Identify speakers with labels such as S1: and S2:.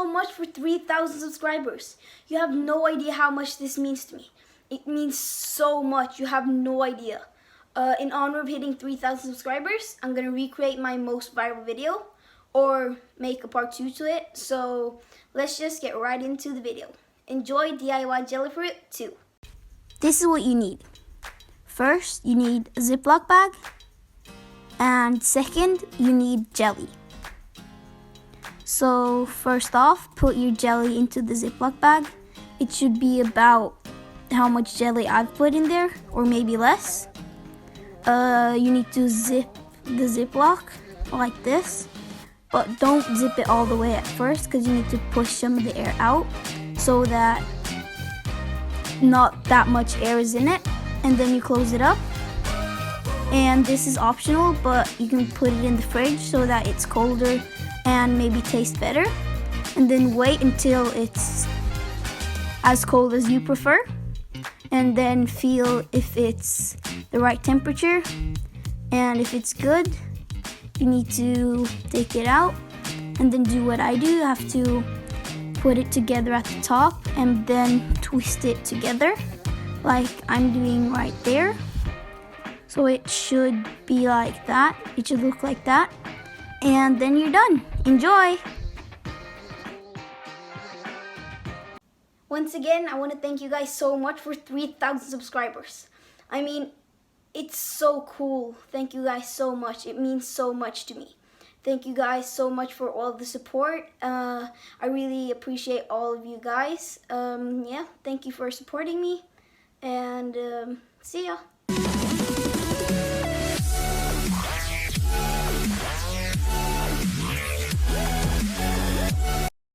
S1: much for 3,000 subscribers. You have no idea how much this means to me. It means so much. You have no idea. In honor of hitting 3,000 subscribers, I'm going to recreate my most viral video or make a part 2 to it. So let's just get right into the video. Enjoy DIY Jelly Fruit 2. This is what you need. First, you need a Ziploc bag. And second, you need jelly. So first off, put your jelly into the Ziploc bag. It should be about how much jelly I've put in there, or maybe less. You need to zip the Ziploc like this, but don't zip it all the way at first because you need to push some of the air out so that not that much air is in it, and then you close it up. And this is optional, but you can put it in the fridge so that it's colder and maybe taste better, and then wait until it's as cold as you prefer, and then feel if it's the right temperature. And if it's good, you need to take it out and then do what I do. You have to put it together at the top and then twist it together like I'm doing right there. So it should be like that. It should look like that. And then you're done. Enjoy! Once again, I want to thank you guys so much for 3,000 subscribers. I mean, it's so cool. Thank you guys so much. It means so much to me. Thank you guys so much for all the support. I really appreciate all of you guys. Yeah, thank you for supporting me. And see ya.